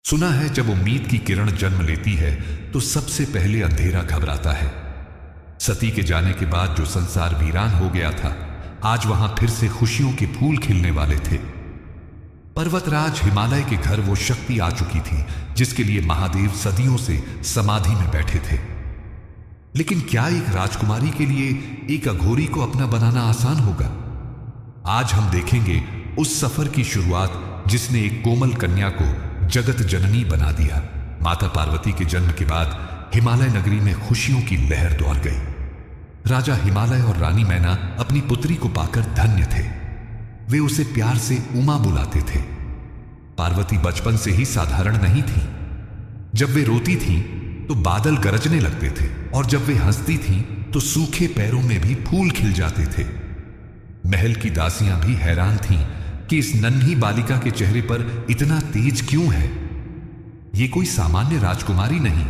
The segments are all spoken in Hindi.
सुना है जब उम्मीद की किरण जन्म लेती है तो सबसे पहले अंधेरा घबराता है। सती के जाने के बाद जो संसार वीरान हो गया था, आज वहां फिर से खुशियों के फूल खिलने वाले थे। पर्वतराज हिमालय के घर वो शक्ति आ चुकी थी जिसके लिए महादेव सदियों से समाधि में बैठे थे। लेकिन क्या एक राजकुमारी के लिए एक अघोरी को अपना बनाना आसान होगा? आज हम देखेंगे उस सफर की शुरुआत जिसने एक कोमल कन्या को जगत जननी बना दिया। माता पार्वती के जन्म के बाद हिमालय नगरी में खुशियों की लहर दौड़ गई। राजा हिमालय और रानी मैना अपनी पुत्री को पाकर धन्य थे। वे उसे प्यार से उमा बुलाते थे। पार्वती बचपन से ही साधारण नहीं थी। जब वे रोती थीं तो बादल गरजने लगते थे और जब वे हंसती थीं तो सूखे पैरों में भी फूल खिल जाते थे। महल की दासियां भी हैरान थीं कि इस नन्ही बालिका के चेहरे पर इतना तेज क्यों है। ये कोई सामान्य राजकुमारी नहीं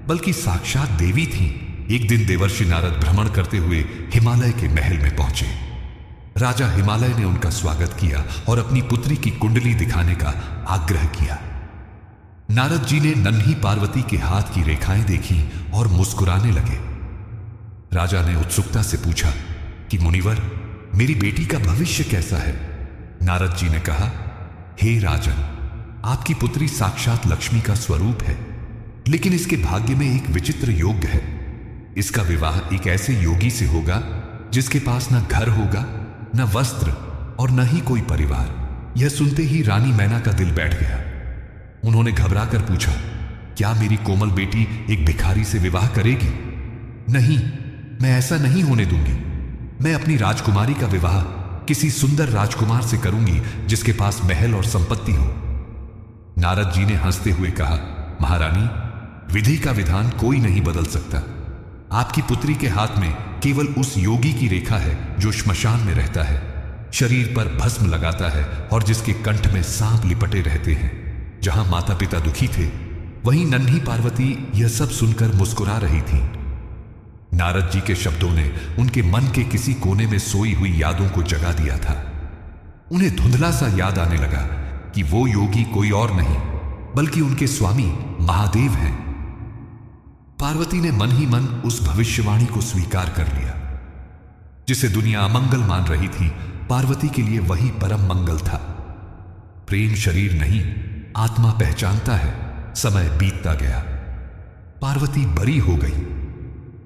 बल्कि साक्षात देवी थी। एक दिन देवर्षि नारद भ्रमण करते हुए हिमालय के महल में पहुंचे। राजा हिमालय ने उनका स्वागत किया और अपनी पुत्री की कुंडली दिखाने का आग्रह किया। नारद जी ने नन्ही पार्वती के हाथ की रेखाएं देखी और मुस्कुराने लगे। राजा ने उत्सुकता से पूछा कि मुनिवर, मेरी बेटी का भविष्य कैसा है? नारद जी ने कहा, हे राजन, आपकी पुत्री साक्षात लक्ष्मी का स्वरूप है, लेकिन इसके भाग्य में एक विचित्र योग है। इसका विवाह एक ऐसे योगी से होगा जिसके पास न घर होगा, न वस्त्र और न ही कोई परिवार। यह सुनते ही रानी मैना का दिल बैठ गया। उन्होंने घबराकर पूछा, क्या मेरी कोमल बेटी एक भिखारी से विवाह करेगी? नहीं, मैं ऐसा नहीं होने दूंगी। मैं अपनी राजकुमारी का विवाह किसी सुंदर राजकुमार से करूंगी जिसके पास महल और संपत्ति हो। नारद जी ने हंसते हुए कहा, महारानी, विधि का विधान कोई नहीं बदल सकता। आपकी पुत्री के हाथ में केवल उस योगी की रेखा है जो श्मशान में रहता है, शरीर पर भस्म लगाता है और जिसके कंठ में सांप लिपटे रहते हैं। जहां माता पिता दुखी थे, वहीं नन्ही पार्वती यह सब सुनकर मुस्कुरा रही थी। नारद जी के शब्दों ने उनके मन के किसी कोने में सोई हुई यादों को जगा दिया था। उन्हें धुंधला सा याद आने लगा कि वो योगी कोई और नहीं बल्कि उनके स्वामी महादेव हैं। पार्वती ने मन ही मन उस भविष्यवाणी को स्वीकार कर लिया। जिसे दुनिया अमंगल मान रही थी, पार्वती के लिए वही परम मंगल था। प्रेम शरीर नहीं, आत्मा पहचानता है। समय बीतता गया। पार्वती बड़ी हो गई।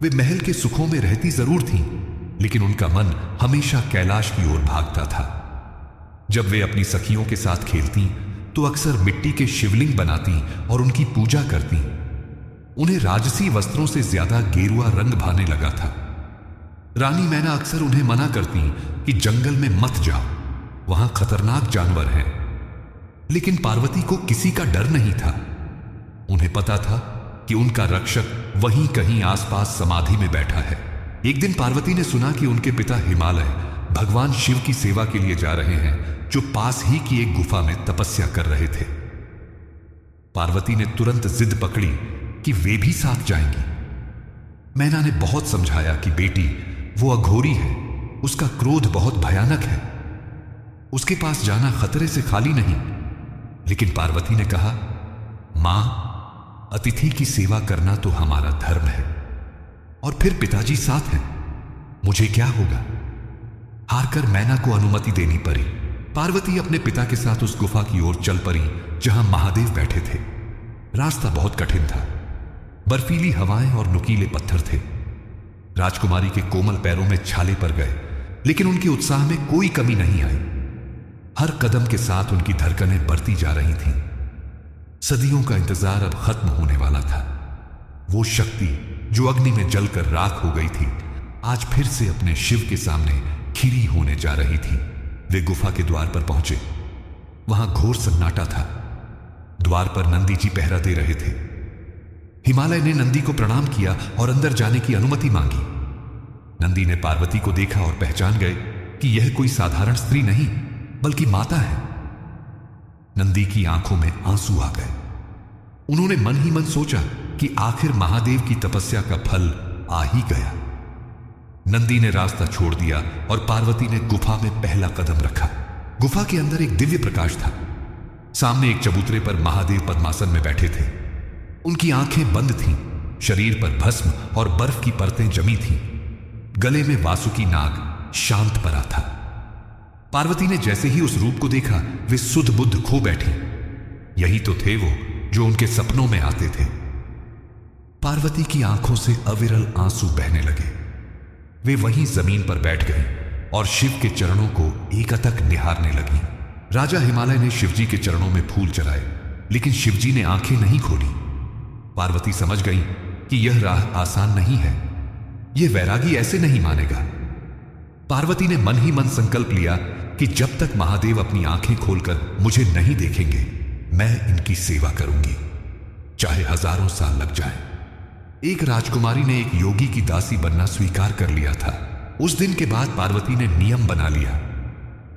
वे महल के सुखों में रहती जरूर थीं, लेकिन उनका मन हमेशा कैलाश की ओर भागता था। जब वे अपनी सखियों के साथ खेलती तो अक्सर मिट्टी के शिवलिंग बनाती और उनकी पूजा करती। उन्हें राजसी वस्त्रों से ज्यादा गेरुआ रंग भाने लगा था। रानी मैना अक्सर उन्हें मना करती कि जंगल में मत जाओ, वहां खतरनाक जानवर हैं। लेकिन पार्वती को किसी का डर नहीं था। उन्हें पता था कि उनका रक्षक वहीं कहीं आसपास समाधि में बैठा है। एक दिन पार्वती ने सुना कि उनके पिता हिमालय भगवान शिव की सेवा के लिए जा रहे हैं, जो पास ही की एक गुफा में तपस्या कर रहे थे। पार्वती ने तुरंत जिद पकड़ी कि वे भी साथ जाएंगी। मैना ने बहुत समझाया कि बेटी, वो अघोरी है, उसका क्रोध बहुत भयानक है, उसके पास जाना खतरे से खाली नहीं। लेकिन पार्वती ने कहा, मां, अतिथि की सेवा करना तो हमारा धर्म है, और फिर पिताजी साथ हैं, मुझे क्या होगा? हारकर मैना को अनुमति देनी पड़ी। पार्वती अपने पिता के साथ उस गुफा की ओर चल पड़ी जहां महादेव बैठे थे। रास्ता बहुत कठिन था। बर्फीली हवाएं और नुकीले पत्थर थे। राजकुमारी के कोमल पैरों में छाले पड़ गए, लेकिन उनके उत्साह में कोई कमी नहीं आई। हर कदम के साथ उनकी धड़कनें बढ़ती जा रही थीं। सदियों का इंतजार अब खत्म होने वाला था। वो शक्ति जो अग्नि में जलकर राख हो गई थी, आज फिर से अपने शिव के सामने खीरी होने जा रही थी। वे गुफा के द्वार पर पहुंचे। वहां घोर सन्नाटा था। द्वार पर नंदी जी पहरा दे रहे थे। हिमालय ने नंदी को प्रणाम किया और अंदर जाने की अनुमति मांगी। नंदी ने पार्वती को देखा और पहचान गए कि यह कोई साधारण स्त्री नहीं बल्कि माता है। नंदी की आंखों में आंसू आ गए। उन्होंने मन ही मन सोचा कि आखिर महादेव की तपस्या का फल आ ही गया। नंदी ने रास्ता छोड़ दिया और पार्वती ने गुफा में पहला कदम रखा। गुफा के अंदर एक दिव्य प्रकाश था। सामने एक चबूतरे पर महादेव पद्मासन में बैठे थे। उनकी आंखें बंद थीं, शरीर पर भस्म और बर्फ की परतें जमी थीं। गले में वासुकी नाग शांत परा था। पार्वती ने जैसे ही उस रूप को देखा, वे सुध बुद्ध खो बैठी। यही तो थे वो जो उनके सपनों में आते थे। पार्वती की आंखों से अविरल आंसू बहने लगे। वे वहीं जमीन पर बैठ गई और शिव के चरणों को एकटक निहारने लगी। राजा हिमालय ने शिवजी के चरणों में फूल चढ़ाए, लेकिन शिवजी ने आंखें नहीं खोली। पार्वती समझ गई कि यह राह आसान नहीं है, यह वैरागी ऐसे नहीं मानेगा। पार्वती ने मन ही मन संकल्प लिया कि जब तक महादेव अपनी आंखें खोलकर मुझे नहीं देखेंगे, मैं इनकी सेवा करूंगी, चाहे हजारों साल लग जाए। एक राजकुमारी ने एक योगी की दासी बनना स्वीकार कर लिया था। उस दिन के बाद पार्वती ने नियम बना लिया।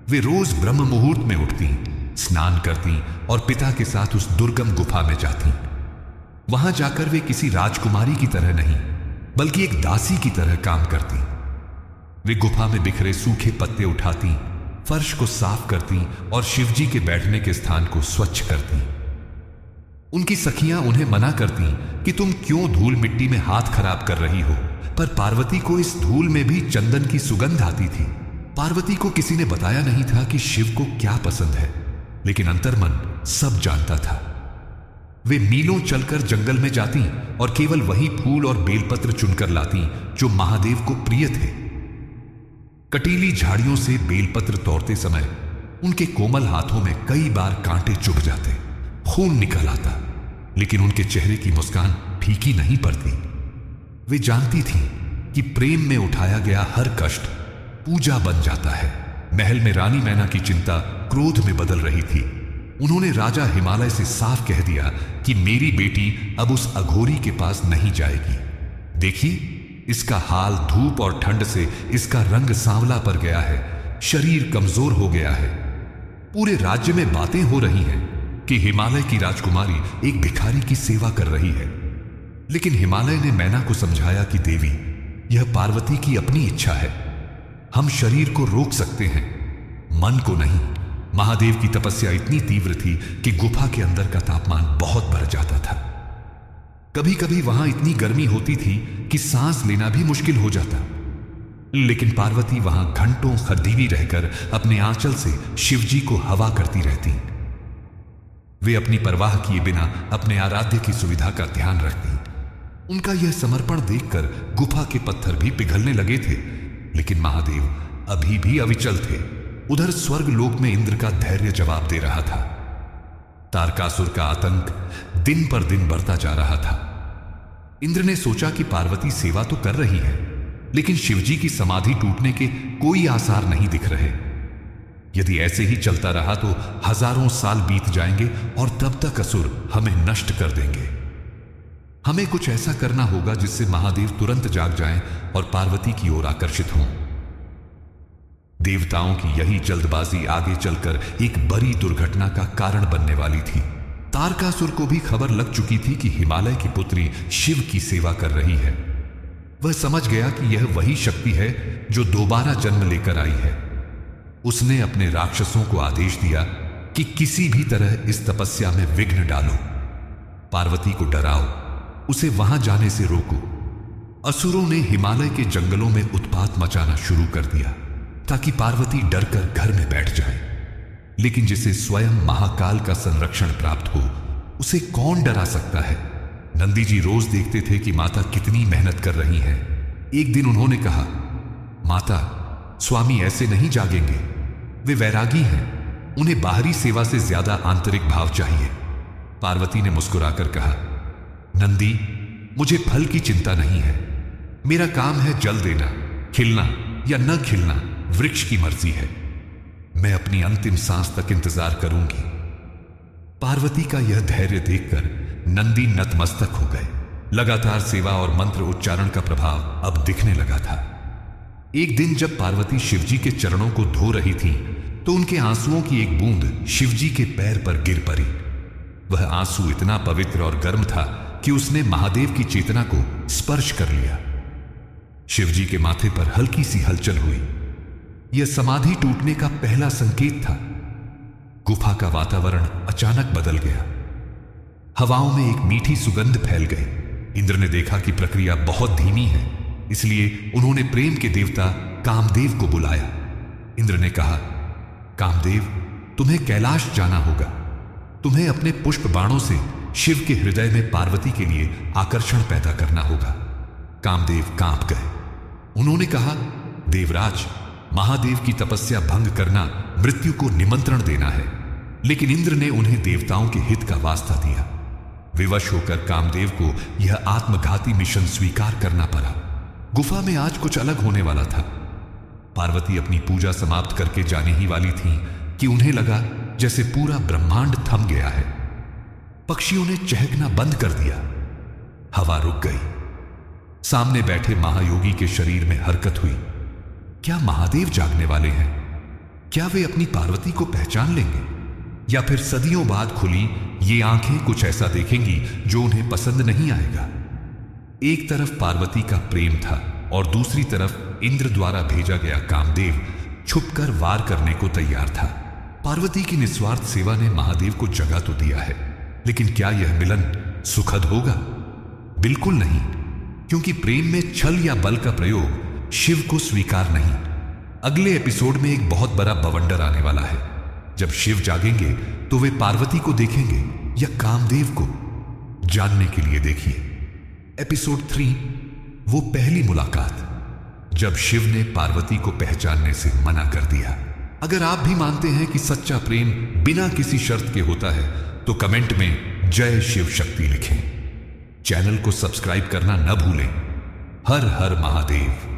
वे रोज ब्रह्म मुहूर्त में उठती, स्नान करती और पिता के साथ उस दुर्गम गुफा में जाती। वहां जाकर वे किसी राजकुमारी की तरह नहीं, बल्कि एक दासी की तरह काम करती। वे गुफा में बिखरे सूखे पत्ते उठाती, फर्श को साफ करती और शिवजी के बैठने के स्थान को स्वच्छ करती। उनकी सखियां उन्हें मना करती कि तुम क्यों धूल मिट्टी में हाथ खराब कर रही हो, पर पार्वती को इस धूल में भी चंदन की सुगंध आती थी। पार्वती को किसी ने बताया नहीं था कि शिव को क्या पसंद है, लेकिन अंतर्मन सब जानता था। वे मीलों चलकर जंगल में जाती और केवल वही फूल और बेलपत्र चुनकर लाती जो महादेव को प्रिय थे। कटीली झाड़ियों से बेलपत्र तोड़ते समय उनके कोमल हाथों में कई बार कांटे चुभ जाते, खून निकल आता, लेकिन उनके चेहरे की मुस्कान फीकी नहीं पड़ती। वे जानती थीं कि प्रेम में उठाया गया हर कष्ट पूजा बन जाता है। महल में रानी मैना की चिंता क्रोध में बदल रही थी। उन्होंने राजा हिमालय से साफ कह दिया कि मेरी बेटी अब उस अघोरी के पास नहीं जाएगी। देखिए, इसका हाल धूप और ठंड से इसका रंग सांवला पड़ गया है, शरीर कमजोर हो गया है। पूरे राज्य में बातें हो रही हैं कि हिमालय की राजकुमारी एक भिखारी की सेवा कर रही है। लेकिन हिमालय ने मैना को समझाया कि देवी, यह पार्वती की अपनी इच्छा है। हम शरीर को रोक सकते हैं, मन को नहीं। महादेव की तपस्या इतनी तीव्र थी कि गुफा के अंदर का तापमान बहुत बढ़ जाता था। कभी कभी वहां इतनी गर्मी होती थी कि सांस लेना भी मुश्किल हो जाता। लेकिन पार्वती वहां घंटों खदीवी रहकर अपने आंचल से शिवजी को हवा करती रहती। वे अपनी परवाह किए बिना अपने आराध्य की सुविधा का ध्यान रखती। उनका यह समर्पण देखकर गुफा के पत्थर भी पिघलने लगे थे, लेकिन महादेव अभी भी अविचल थे। उधर स्वर्ग लोक में इंद्र का धैर्य जवाब दे रहा था। तारकासुर का आतंक दिन पर दिन बढ़ता जा रहा था। इंद्र ने सोचा कि पार्वती सेवा तो कर रही है, लेकिन शिवजी की समाधि टूटने के कोई आसार नहीं दिख रहे। यदि ऐसे ही चलता रहा तो हजारों साल बीत जाएंगे और तब तक असुर हमें नष्ट कर देंगे। हमें कुछ ऐसा करना होगा जिससे महादेव तुरंत जाग जाएं और पार्वती की ओर आकर्षित हों। देवताओं की यही जल्दबाजी आगे चलकर एक बड़ी दुर्घटना का कारण बनने वाली थी। तारकासुर को भी खबर लग चुकी थी कि हिमालय की पुत्री शिव की सेवा कर रही है। वह समझ गया कि यह वही शक्ति है जो दोबारा जन्म लेकर आई है। उसने अपने राक्षसों को आदेश दिया कि किसी भी तरह इस तपस्या में विघ्न डालो, पार्वती को डराओ, उसे वहां जाने से रोको। असुरों ने हिमालय के जंगलों में उत्पात मचाना शुरू कर दिया ताकि पार्वती डरकर घर में बैठ जाए। लेकिन जिसे स्वयं महाकाल का संरक्षण प्राप्त हो, उसे कौन डरा सकता है। नंदी जी रोज देखते थे कि माता कितनी मेहनत कर रही है। एक दिन उन्होंने कहा, माता, स्वामी ऐसे नहीं जागेंगे, वे वैरागी हैं, उन्हें बाहरी सेवा से ज्यादा आंतरिक भाव चाहिए। पार्वती ने मुस्कुराकर कहा, नंदी, मुझे फल की चिंता नहीं है, मेरा काम है जल देना, खिलना या न खिलना वृक्ष की मर्जी है। मैं अपनी अंतिम सांस तक इंतजार करूंगी। पार्वती का यह धैर्य देखकर नंदी नतमस्तक हो गए। लगातार सेवा और मंत्र उच्चारण का प्रभाव अब दिखने लगा था। एक दिन जब पार्वती शिवजी के चरणों को धो रही थी तो उनके आंसुओं की एक बूंद शिवजी के पैर पर गिर पड़ी। वह आंसू इतना पवित्र और गर्म था कि उसने महादेव की चेतना को स्पर्श कर लिया। शिवजी के माथे पर हल्की सी हलचल हुई। यह समाधि टूटने का पहला संकेत था। गुफा का वातावरण अचानक बदल गया। हवाओं में एक मीठी सुगंध फैल गई। इंद्र ने देखा कि प्रक्रिया बहुत धीमी है, इसलिए उन्होंने प्रेम के देवता कामदेव को बुलाया। इंद्र ने कहा, कामदेव, तुम्हें कैलाश जाना होगा। तुम्हें अपने पुष्प बाणों से शिव के हृदय में पार्वती के लिए आकर्षण पैदा करना होगा। कामदेव कांप गए। उन्होंने कहा, देवराज, महादेव की तपस्या भंग करना मृत्यु को निमंत्रण देना है। लेकिन इंद्र ने उन्हें देवताओं के हित का वास्ता दिया। विवश होकर कामदेव को यह आत्मघाती मिशन स्वीकार करना पड़ा। गुफा में आज कुछ अलग होने वाला था। पार्वती अपनी पूजा समाप्त करके जाने ही वाली थी कि उन्हें लगा जैसे पूरा ब्रह्मांड थम गया है। पक्षियों ने चहकना बंद कर दिया। हवा रुक गई। सामने बैठे महायोगी के शरीर में हरकत हुई। क्या महादेव जागने वाले हैं? क्या वे अपनी पार्वती को पहचान लेंगे? या फिर सदियों बाद खुली ये आंखें कुछ ऐसा देखेंगी जो उन्हें पसंद नहीं आएगा? एक तरफ पार्वती का प्रेम था और दूसरी तरफ इंद्र द्वारा भेजा गया कामदेव छुपकर वार करने को तैयार था। पार्वती की निस्वार्थ सेवा ने महादेव को जगा तो दिया है, लेकिन क्या यह मिलन सुखद होगा? बिल्कुल नहीं, क्योंकि प्रेम में छल या बल का प्रयोग शिव को स्वीकार नहीं। अगले एपिसोड में एक बहुत बड़ा बवंडर आने वाला है। जब शिव जागेंगे तो वे पार्वती को देखेंगे या कामदेव को? जानने के लिए देखिए एपिसोड 3, वो पहली मुलाकात, जब शिव ने पार्वती को पहचानने से मना कर दिया। अगर आप भी मानते हैं कि सच्चा प्रेम बिना किसी शर्त के होता है तो कमेंट में जय शिव शक्ति लिखें। चैनल को सब्सक्राइब करना न भूलें। हर हर महादेव।